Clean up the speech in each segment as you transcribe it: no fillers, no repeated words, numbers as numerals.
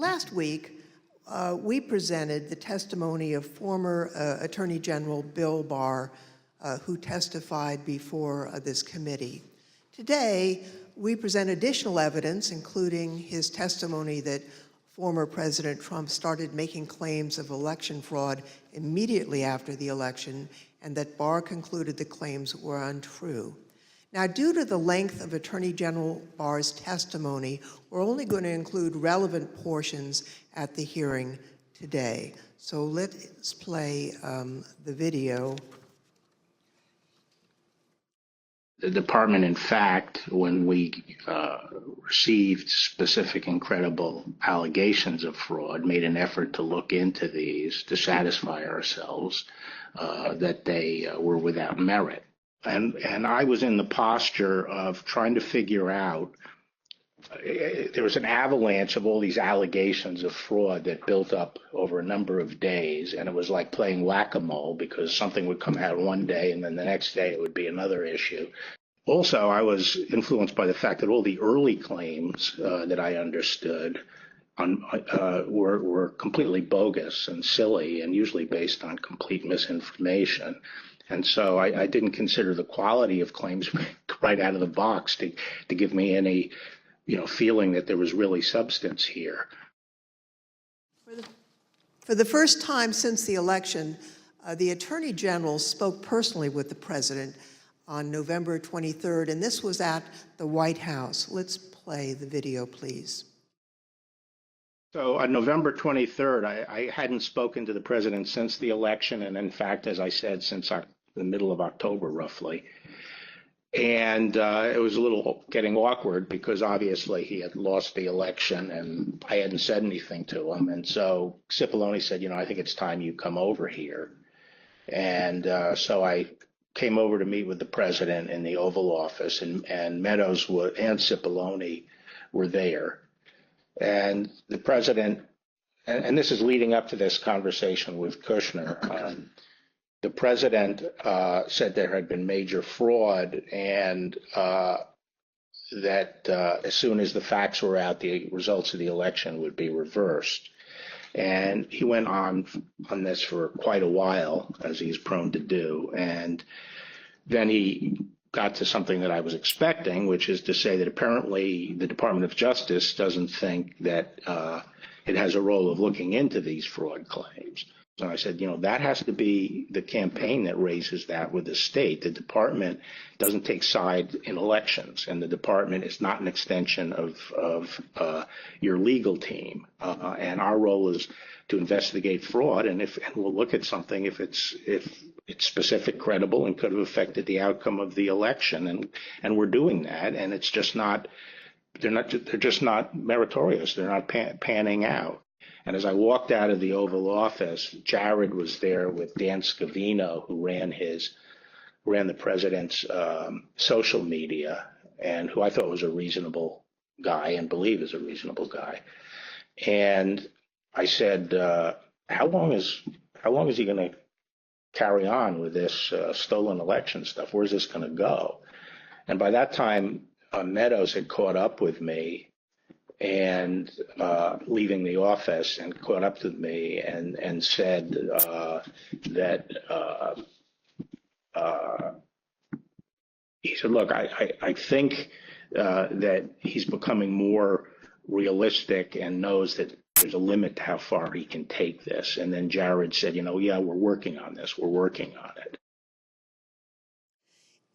Last week, we presented the testimony of former Attorney General Bill Barr, who testified before this committee. Today, we present additional evidence, including his testimony that former President Trump started making claims of election fraud immediately after the election, and that Barr concluded the claims were untrue. Now, due to the length of Attorney General Barr's testimony, we're only going to include relevant portions at the hearing today. So let's play the video. The department, in fact, when we received specific and credible allegations of fraud, made an effort to look into these to satisfy ourselves that they were without merit. And I was in the posture of trying to figure out, there was an avalanche of all these allegations of fraud that built up over a number of days, and it was like playing whack-a-mole because something would come out one day and then the next day it would be another issue. Also, I was influenced by the fact that all the early claims that I understood were completely bogus and silly and usually based on complete misinformation. And so I didn't consider the quality of claims right out of the box to give me any, feeling that there was really substance here. For the first time since the election, the Attorney General spoke personally with the President on November 23rd, and this was at the White House. Let's play the video, please. So on November 23rd, I hadn't spoken to the president since the election, and in fact, as I said, since the middle of October, roughly. And it was a little getting awkward because obviously he had lost the election and I hadn't said anything to him. And so Cipollone said, I think it's time you come over here. And so I came over to meet with the president in the Oval Office, and Meadows and Cipollone were there. And the president, and this is leading up to this conversation with Kushner, the president said there had been major fraud and that as soon as the facts were out, the results of the election would be reversed. And he went on this for quite a while, as he's prone to do. And then he got to something that I was expecting, which is to say that apparently the Department of Justice doesn't think that it has a role of looking into these fraud claims. So I said, that has to be the campaign that raises that with the state. The department doesn't take side in elections, and the department is not an extension of your legal team. And our role is to investigate fraud, and we'll look at something if it's specific, credible, and could have affected the outcome of the election. And we're doing that, and it's just not. They're just not meritorious. They're not panning out. And as I walked out of the Oval Office, Jared was there with Dan Scavino, who ran the president's social media, and who I thought was a reasonable guy and believe is a reasonable guy. And I said, how long is he going to carry on with this stolen election stuff? Where's this going to go? And by that time, Meadows had caught up with me and leaving the office, and caught up with me and said that he said, look, I think that he's becoming more realistic and knows that there's a limit to how far he can take this. And then Jared said, yeah, we're working on this. We're working on it.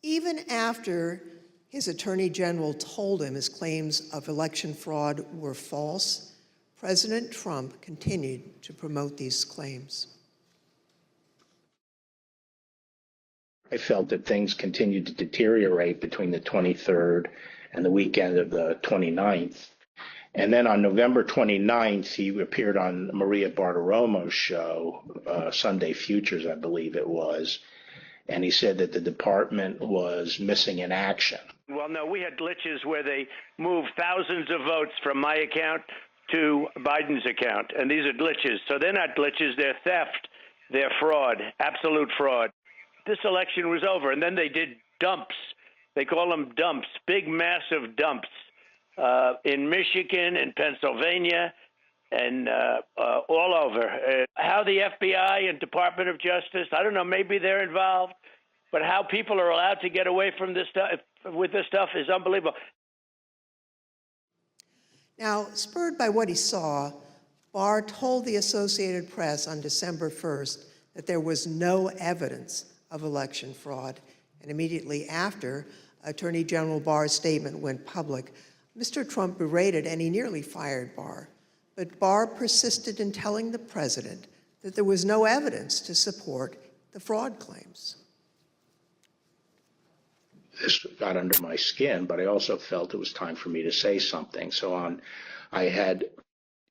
Even after his attorney general told him his claims of election fraud were false, President Trump continued to promote these claims. I felt that things continued to deteriorate between the 23rd and the weekend of the 29th. And then on November 29th, he appeared on Maria Bartiromo's show, Sunday Futures, I believe it was. And he said that the department was missing in action. Well, no, we had glitches where they moved thousands of votes from my account to Biden's account. And these are glitches. So they're not glitches, they're theft, they're fraud, absolute fraud. This election was over. And then they did dumps. They call them dumps, big, massive dumps in Michigan, in Pennsylvania, and all over. How the FBI and Department of Justice, I don't know, maybe they're involved, but how people are allowed to get away from this stuff with this stuff is unbelievable. Now, spurred by what he saw, Barr told the Associated Press on December 1st that there was no evidence of election fraud. And immediately after Attorney General Barr's statement went public, Mr. Trump berated and he nearly fired Barr. But Barr persisted in telling the president that there was no evidence to support the fraud claims. This got under my skin, but I also felt it was time for me to say something. So I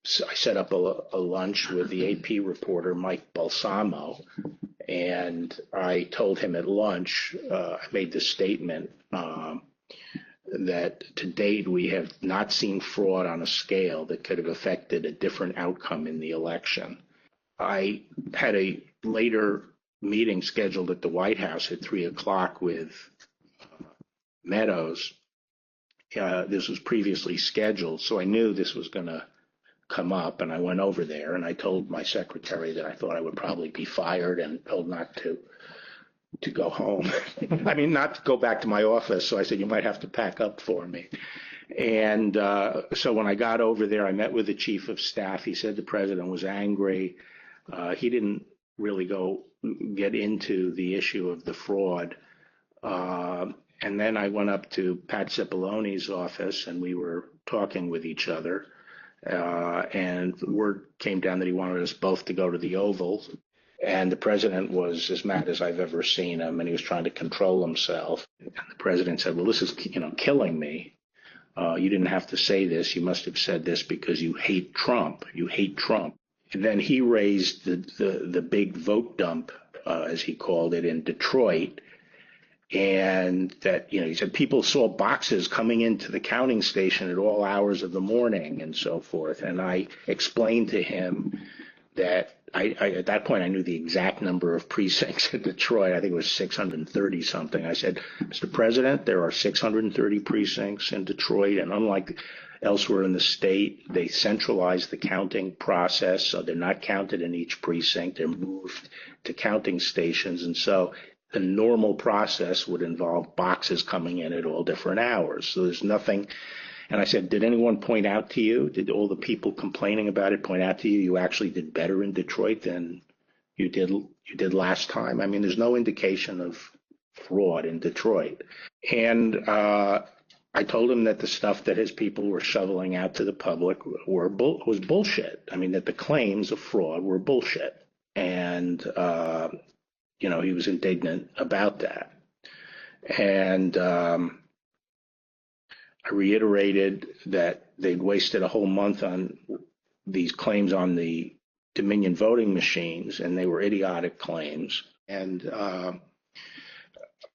set up a lunch with the AP reporter, Mike Balsamo, and I told him at lunch, I made this statement that to date we have not seen fraud on a scale that could have affected a different outcome in the election. I had a later meeting scheduled at the White House at 3 o'clock with Meadows. This was previously scheduled, so I knew this was going to come up, and I went over there and I told my secretary that I thought I would probably be fired and told not to go home. I mean, not to go back to my office. So I said, you might have to pack up for me. And so when I got over there, I met with the chief of staff. He said the president was angry. He didn't really get into the issue of the fraud. And then I went up to Pat Cipollone's office and we were talking with each other. And word came down that he wanted us both to go to the Oval. And the president was as mad as I've ever seen him, and he was trying to control himself. And the president said, well, this is, killing me. You didn't have to say this. You must have said this because you hate Trump. You hate Trump. And then he raised the big vote dump, as he called it, in Detroit. And that, he said people saw boxes coming into the counting station at all hours of the morning and so forth. And I explained to him that I at that point, I knew the exact number of precincts in Detroit. I think it was 630 something. I said, Mr. President, there are 630 precincts in Detroit. And unlike elsewhere in the state, they centralized the counting process. So they're not counted in each precinct. They're moved to counting stations. And so the normal process would involve boxes coming in at all different hours. So there's nothing. And I said, did anyone point out to you, did all the people complaining about it point out to you, you actually did better in Detroit than you did last time? I mean, there's no indication of fraud in Detroit. And I told him that the stuff that his people were shoveling out to the public was bullshit. I mean, that the claims of fraud were bullshit. And, he was indignant about that. And I reiterated that they'd wasted a whole month on these claims on the Dominion voting machines, and they were idiotic claims. And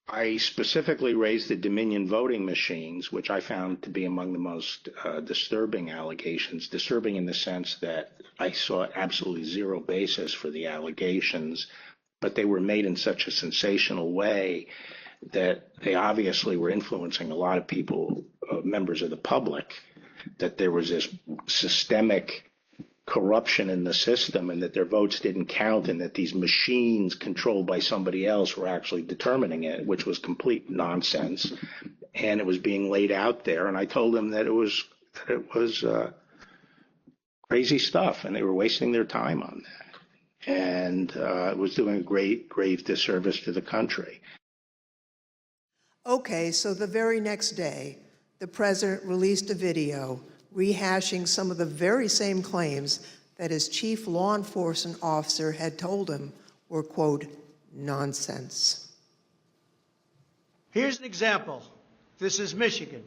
I specifically raised the Dominion voting machines, which I found to be among the most disturbing allegations, disturbing in the sense that I saw absolutely zero basis for the allegations, but they were made in such a sensational way that they obviously were influencing a lot of people, members of the public, that there was this systemic corruption in the system and that their votes didn't count and that these machines controlled by somebody else were actually determining it, which was complete nonsense. And it was being laid out there. And I told them that it was crazy stuff and they were wasting their time on that. And it was doing a grave disservice to the country. Okay, so the very next day, the president released a video rehashing some of the very same claims that his chief law enforcement officer had told him were, quote, nonsense. Here's an example. This is Michigan.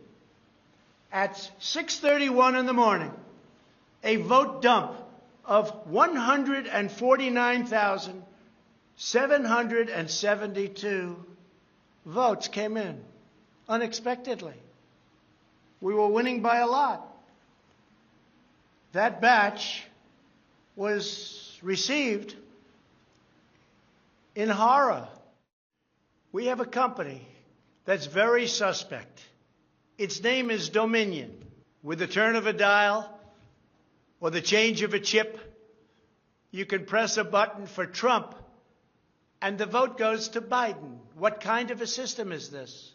At 6:31 in the morning, a vote dump of 149,772 votes came in unexpectedly. We were winning by a lot. That batch was received in horror. We have a company that's very suspect. Its name is Dominion. With the turn of a dial, or the change of a chip, you can press a button for Trump and the vote goes to Biden. What kind of a system is this?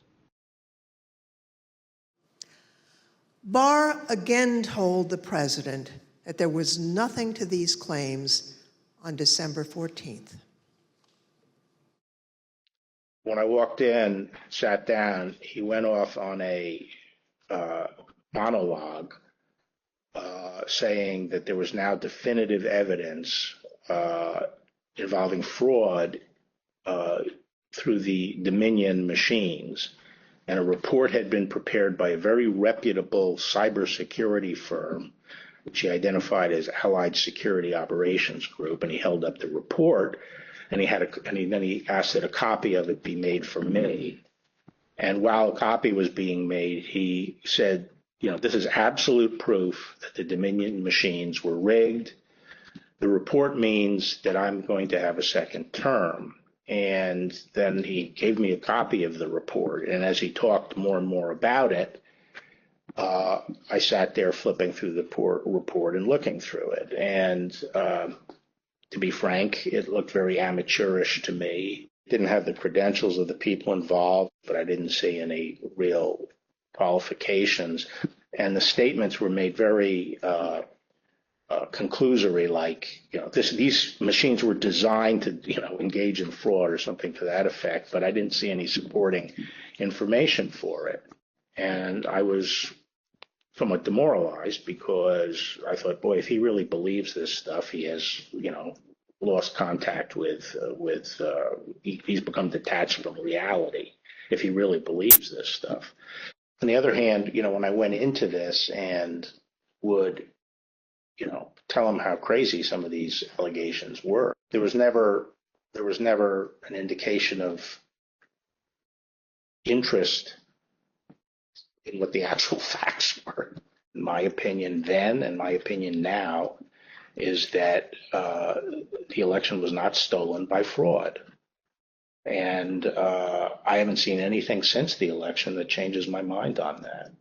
Barr again told the president that there was nothing to these claims on December 14th. When I walked in, sat down, he went off on a monologue saying that there was now definitive evidence involving fraud through the Dominion machines. And a report had been prepared by a very reputable cybersecurity firm, which he identified as Allied Security Operations Group. And he held up the report, and then he asked that a copy of it be made for me. And while a copy was being made, he said, this is absolute proof that the Dominion machines were rigged. The report means that I'm going to have a second term. And then he gave me a copy of the report. And as he talked more and more about it, I sat there flipping through the report and looking through it. And to be frank, it looked very amateurish to me. It didn't have the credentials of the people involved, but I didn't see any real qualifications. And the statements were made very conclusory, like, these machines were designed to, engage in fraud or something to that effect, but I didn't see any supporting information for it. And I was somewhat demoralized because I thought, boy, if he really believes this stuff, he has, lost contact with he's become detached from reality if he really believes this stuff. On the other hand, when I went into this and would tell him how crazy some of these allegations were, there was never an indication of interest in what the actual facts were. In my opinion then, and my opinion now, is that the election was not stolen by fraud. And I haven't seen anything since the election that changes my mind on that.